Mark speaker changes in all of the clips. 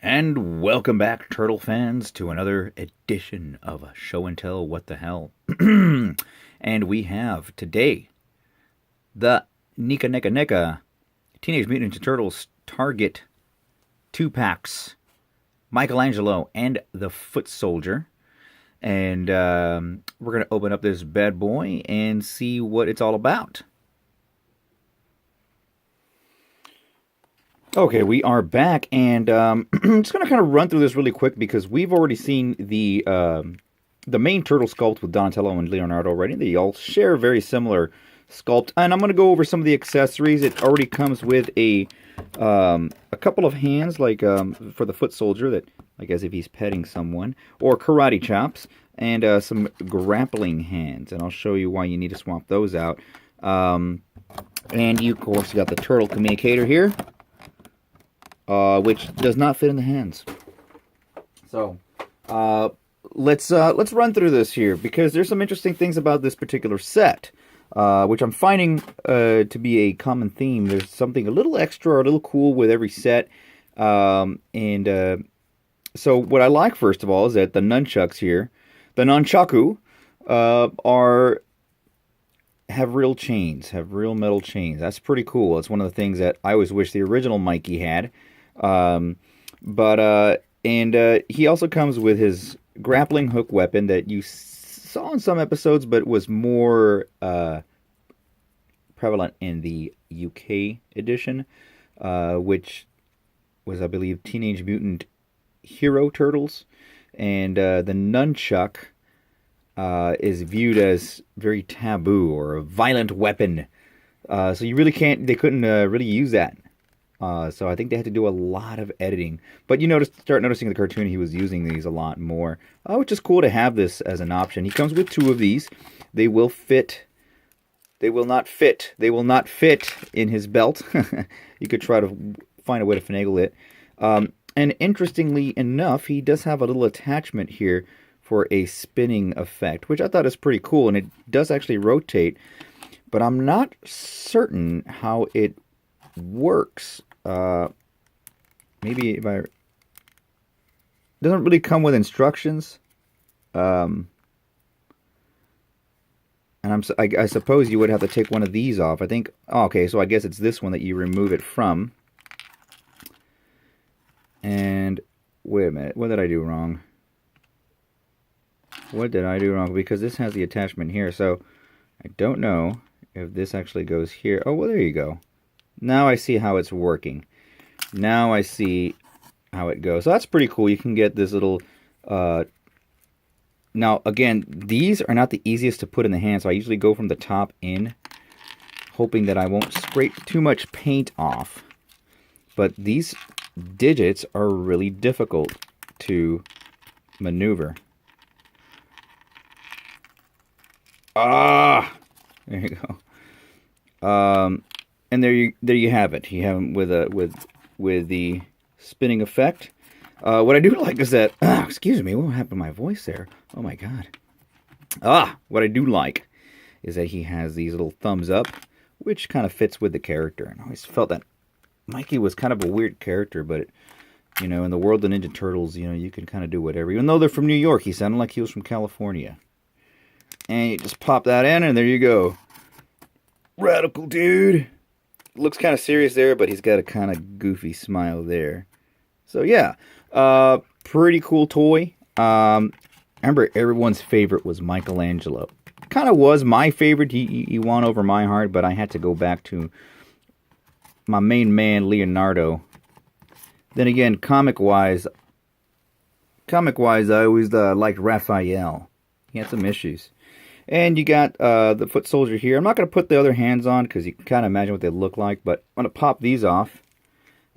Speaker 1: And welcome back, Turtle fans, to another edition of Show and Tell What the Hell. And we have today the Neca Teenage Mutant Ninja Turtles Target 2-packs, Michaelangelo and the Foot Soldier. And we're going to open up this bad boy and see what it's all about. Okay, we are back, and I'm just going to kind of run through this really quick because we've already seen the main turtle sculpt with Donatello and Leonardo already. They all share a very similar sculpt, and I'm going to go over some of the accessories. It already comes with a couple of hands, like for the foot soldier, that like as if he's petting someone, or karate chops, and some grappling hands, and I'll show you why you need to swap those out. And you, of course, got the turtle communicator here. Which does not fit in the hands. So, let's run through this here, because there's some interesting things about this particular set, which I'm finding to be a common theme. There's something a little extra or a little cool with every set. So what I like, first of all, is that the nunchucks here, the nunchaku, have real chains, have real metal chains. That's pretty cool. It's one of the things that I always wish the original Mikey had. And he also comes with his grappling hook weapon that you saw in some episodes, but was more prevalent in the UK edition, which was, I believe, Teenage Mutant Hero Turtles. And the nunchuck is viewed as very taboo, or a violent weapon. So you really they couldn't really use that. So I think they had to do a lot of editing. But you start noticing in the cartoon he was using these a lot more, which is cool to have this as an option. He comes with 2 of these. They will fit. They will not fit. They will not fit in his belt. You could try to find a way to finagle it. And interestingly enough, he does have a little attachment here for a spinning effect, which I thought is pretty cool. And it does actually rotate. But I'm not certain how it works. Maybe if it doesn't really come with instructions, and I suppose you would have to take one of these off. I think. Oh, okay, so I guess it's this one that you remove it from. And wait a minute, what did I do wrong? What did I do wrong? Because this has the attachment here, so I don't know if this actually goes here. Oh, well, there you go. Now I see how it's working. Now I see how it goes. So that's pretty cool. You can get this little... Now, again, these are not the easiest to put in the hand, so I usually go from the top in, hoping that I won't scrape too much paint off. But these digits are really difficult to maneuver. Ah! There you go. And there you have it. You have them with the spinning effect. What I do like is that excuse me, what happened to my voice there? Oh my god. What I do like is that he has these little thumbs up, which kind of fits with the character. And I always felt that Mikey was kind of a weird character, but in the world of Ninja Turtles, you can kind of do whatever. Even though they're from New York, he sounded like he was from California. And you just pop that in, and there you go. Radical dude. Looks kind of serious there, but he's got a kind of goofy smile there. So yeah, pretty cool toy. Remember, everyone's favorite was Michaelangelo. Kind of was my favorite. He won over my heart, but I had to go back to my main man, Leonardo. Then again, comic-wise, I always liked Raphael. He had some issues. And you got the foot soldier here. I'm not going to put the other hands on because you can kind of imagine what they look like. But I'm going to pop these off.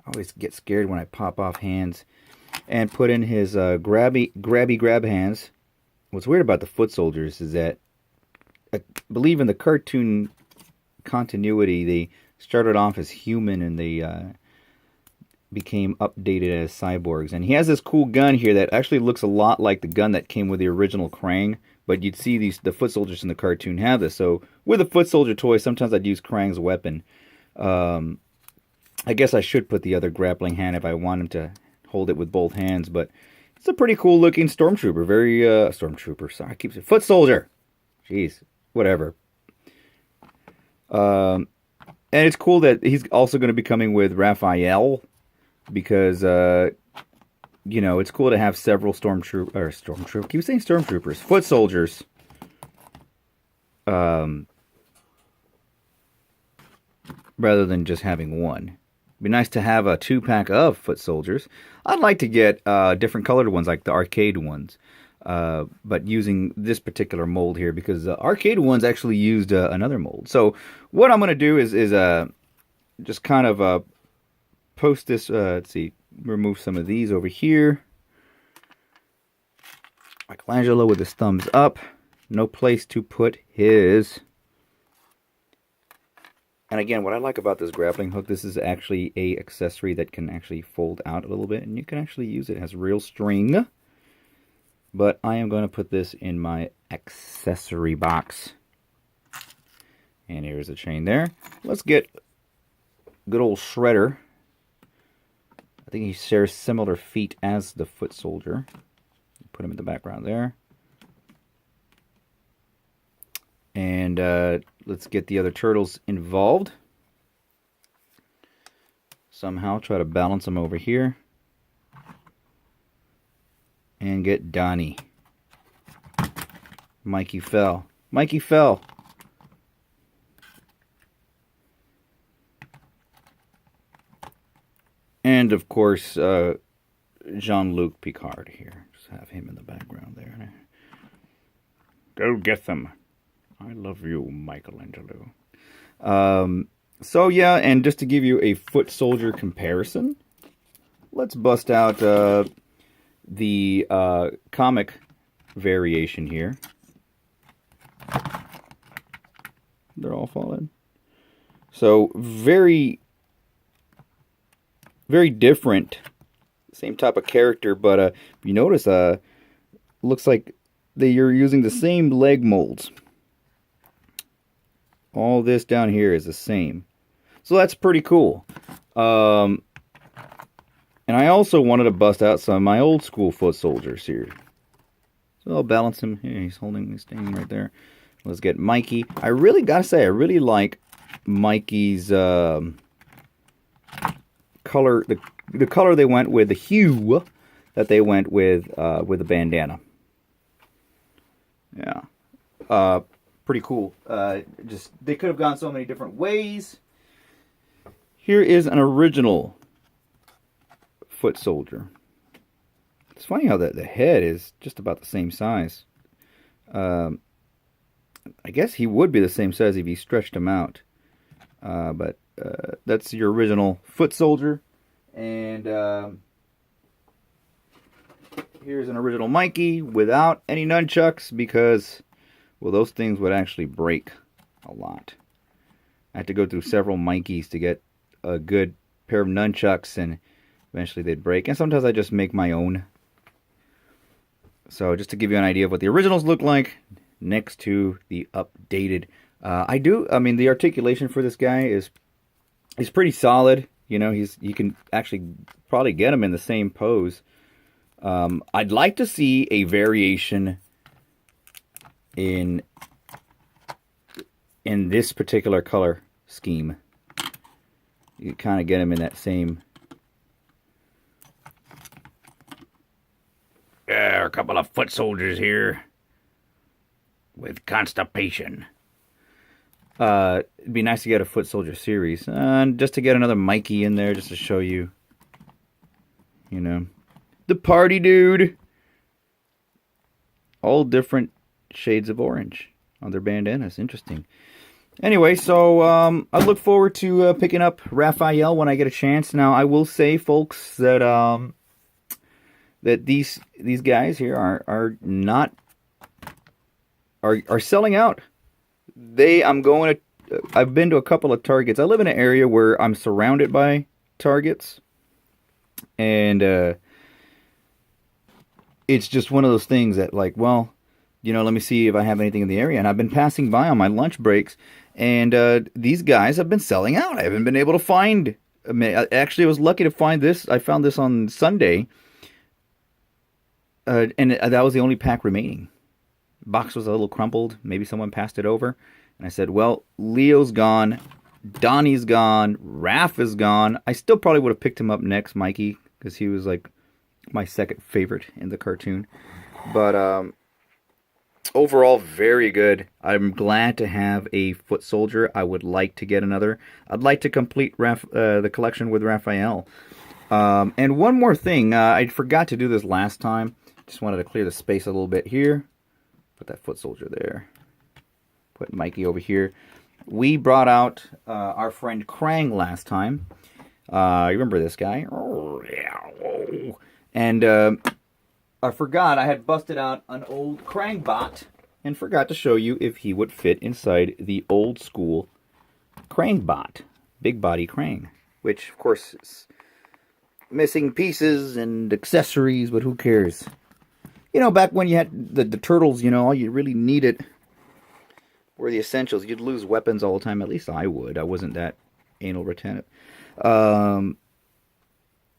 Speaker 1: I always get scared when I pop off hands. And put in his grab hands. What's weird about the foot soldiers is that I believe in the cartoon continuity, they started off as human and they became updated as cyborgs. And he has this cool gun here that actually looks a lot like the gun that came with the original Krang. But you'd see the foot soldiers in the cartoon have this. So with a foot soldier toy, sometimes I'd use Krang's weapon. I guess I should put the other grappling hand if I want him to hold it with both hands, but it's a pretty cool looking stormtrooper. Very stormtrooper. Sorry, I keep saying foot soldier. Jeez, whatever. And it's cool that he's also going to be coming with Raphael, because you know, it's cool to have several stormtrooper. Keep saying stormtroopers, foot soldiers. Rather than just having one. It'd be nice to have a 2-pack of foot soldiers. I'd like to get different colored ones, like the arcade ones. But using this particular mold here, because the arcade ones actually used another mold. So what I'm going to do is just kind of post this. Let's see, remove some of these over here. Michaelangelo with his thumbs up. No place to put his. And again, what I like about this grappling hook, this is actually a accessory that can actually fold out a little bit, and you can actually use it. It has real string. But I am going to put this in my accessory box. And here's the chain there. Let's get good old Shredder. I think he shares similar feet as the foot soldier. Put him in the background there. And let's get the other turtles involved. Somehow try to balance them over here. And get Donnie. Mikey fell. Mikey fell. And of course, Jean-Luc Picard here. Just have him in the background there. Go get them. I love you, Michaelangelo. So yeah, and just to give you a foot soldier comparison, let's bust out the comic variation here. They're all falling. So very, very different. Same type of character, but you notice, looks like you're using the same leg molds. All this down here is the same. So that's pretty cool. And I also wanted to bust out some of my old school foot soldiers here. So I'll balance him. Here, he's standing right there. Let's get Mikey. I really gotta say, I really like Mikey's color. The color they went with, the hue that they went with the bandana. Yeah. Pretty cool. Just they could have gone so many different ways. Here is an original foot soldier. It's funny how the head is just about the same size. I guess he would be the same size if you stretched him out. But that's your original foot soldier. And here's an original Mikey without any nunchucks, because, well, those things would actually break a lot. I had to go through several Mikeys to get a good pair of nunchucks, and eventually they'd break. And sometimes I just make my own. So just to give you an idea of what the originals look like next to the updated. I mean, the articulation for this guy is pretty solid. You know, you can actually probably get him in the same pose. I'd like to see a variation in this particular color scheme. You kind of get him in that same. A couple of foot soldiers here with constipation. It'd be nice to get a foot soldier series, and just to get another Mikey in there, just to show you, you know, the party dude. All different shades of orange on their bandanas. Interesting. Anyway, so I look forward to picking up Raphael when I get a chance. Now, I will say, folks, that that these guys here are selling out. I've been to a couple of Targets. I live in an area where I'm surrounded by Targets, and it's just one of those things that, like, well, you know, let me see if I have anything in the area. And I've been passing by on my lunch breaks, and these guys have been selling out. I haven't been able to find I mean, actually, I was lucky to find this. I found this on Sunday, and that was the only pack remaining. Box was a little crumpled. Maybe someone passed it over. And I said, well, Leo's gone. Donnie's gone. Raph is gone. I still probably would have picked him up next, Mikey, because he was like my second favorite in the cartoon. But overall, very good. I'm glad to have a foot soldier. I would like to get another. I'd like to complete the collection with Raphael. And one more thing. I forgot to do this last time. Just wanted to clear the space a little bit here. Put that foot soldier there. Put Mikey over here. We brought out our friend Krang last time. You remember this guy? And I forgot I had busted out an old Krang bot and forgot to show you if he would fit inside the old school Krang bot. Big body Krang. Which, of course, is missing pieces and accessories, but who cares? You know, back when you had the turtles, you know, all you really needed were the essentials. You'd lose weapons all the time. At least I would. I wasn't that anal retentive. And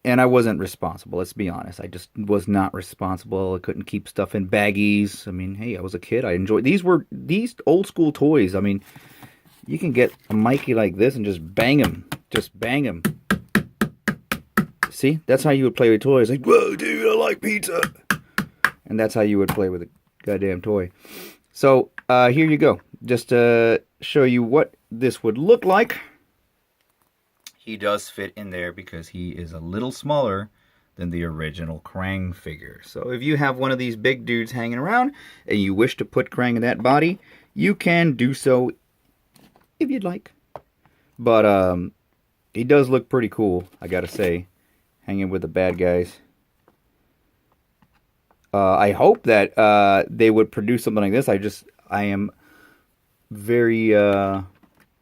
Speaker 1: I wasn't responsible. Let's be honest. I just was not responsible. I couldn't keep stuff in baggies. I mean, hey, I was a kid. I enjoyed... These old school toys. I mean, you can get a Mikey like this and just bang him. Just bang him. See? That's how you would play with toys. Like, whoa, dude, I like pizza. And that's how you would play with a goddamn toy. So, here you go. Just to show you what this would look like. He does fit in there because he is a little smaller than the original Krang figure. So, if you have one of these big dudes hanging around and you wish to put Krang in that body, you can do so if you'd like. But, he does look pretty cool, I gotta say. Hanging with the bad guys. I hope that they would produce something like this. I am very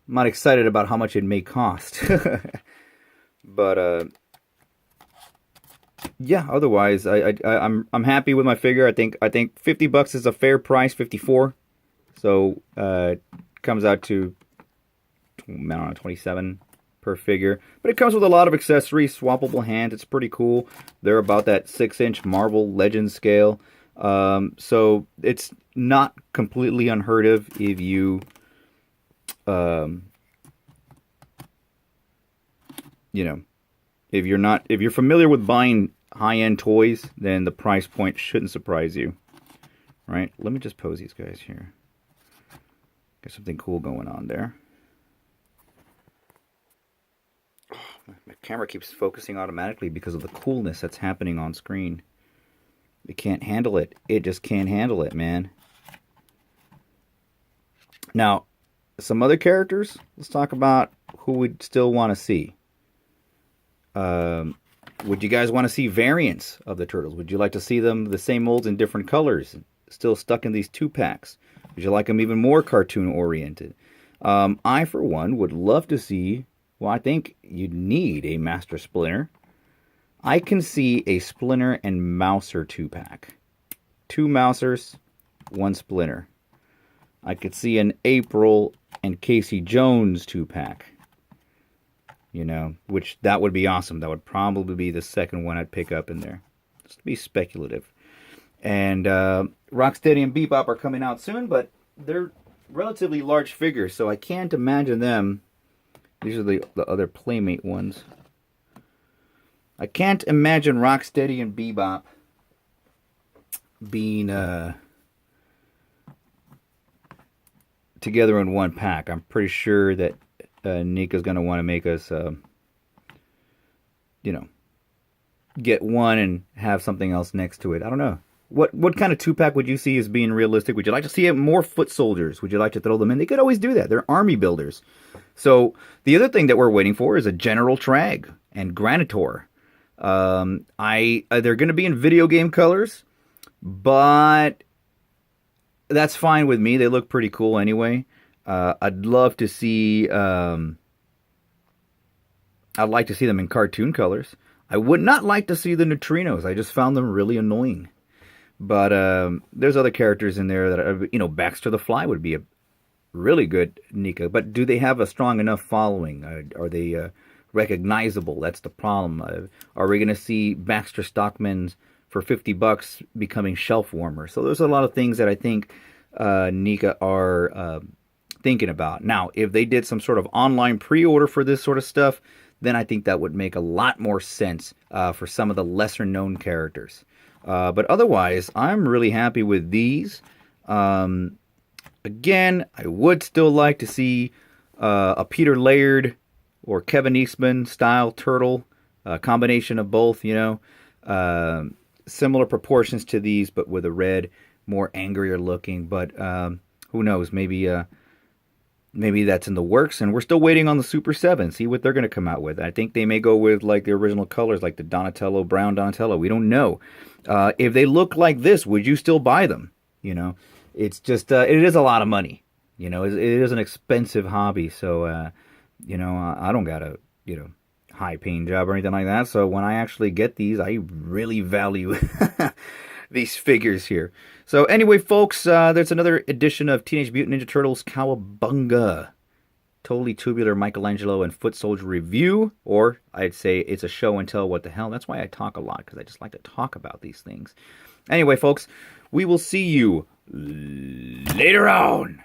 Speaker 1: not excited about how much it may cost. But yeah, otherwise I'm happy with my figure. I think $50 is a fair price, 54. So comes out to, I don't know, 27 per figure. But it comes with a lot of accessories, swappable hands. It's pretty cool. They're about that 6-inch Marvel Legends scale. So it's not completely unheard of if you, you know, if you're familiar with buying high-end toys, then the price point shouldn't surprise you. Right? Let me just pose these guys here. Got something cool going on there. My camera keeps focusing automatically because of the coolness that's happening on screen. It can't handle it. It just can't handle it, man. Now, some other characters. Let's talk about who we'd still want to see. Would you guys want to see variants of the Turtles? Would you like to see them the same molds in different colors, still stuck in these 2-packs? Would you like them even more cartoon-oriented? I, for one, would love to see... Well, I think you'd need a Master Splinter. I can see a Splinter and Mouser 2-pack. 2 Mousers, 1 Splinter. I could see an April and Casey Jones 2-pack. You know, which that would be awesome. That would probably be the second one I'd pick up in there. Just to be speculative. And Rocksteady and Bebop are coming out soon, but they're relatively large figures, so I can't imagine them... These are the other Playmate ones. I can't imagine Rocksteady and Bebop being together in one pack. I'm pretty sure that Neca's going to want to make us, you know, get one and have something else next to it. I don't know. What kind of 2-pack would you see as being realistic? Would you like to see more foot soldiers? Would you like to throw them in? They could always do that. They're army builders. So the other thing that we're waiting for is a General Trag and Granitor. They're going to be in video game colors, but that's fine with me. They look pretty cool anyway. I'd love to see... I'd like to see them in cartoon colors. I would not like to see the Neutrinos. I just found them really annoying. But there's other characters in there that, you know, Baxter the Fly would be a really good Neca. But do they have a strong enough following? Are they recognizable. That's the problem. Are we going to see Baxter Stockman's for $50 becoming shelf warmers? So there's a lot of things that I think Neca are thinking about. Now, if they did some sort of online pre-order for this sort of stuff, then I think that would make a lot more sense for some of the lesser known characters. But otherwise, I'm really happy with these. Again, I would still like to see a Peter Laird or Kevin Eastman style turtle, a combination of both, you know. Similar proportions to these, but with a red, more angrier looking. But who knows? Maybe that's in the works, and we're still waiting on the Super 7, see what they're going to come out with. I think they may go with like the original colors, like the Donatello, brown Donatello. We don't know. If they look like this, would you still buy them? You know, it's just, it is a lot of money. You know, it is an expensive hobby, so, you know, I don't got a, you know, high-paying job or anything like that, so when I actually get these, I really value these figures here. So anyway, folks, there's another edition of Teenage Mutant Ninja Turtles Cowabunga. Totally Tubular Michaelangelo and Foot Soldier review, or I'd say it's a show and tell what the hell. That's why I talk a lot, because I just like to talk about these things. Anyway, folks, we will see you later on.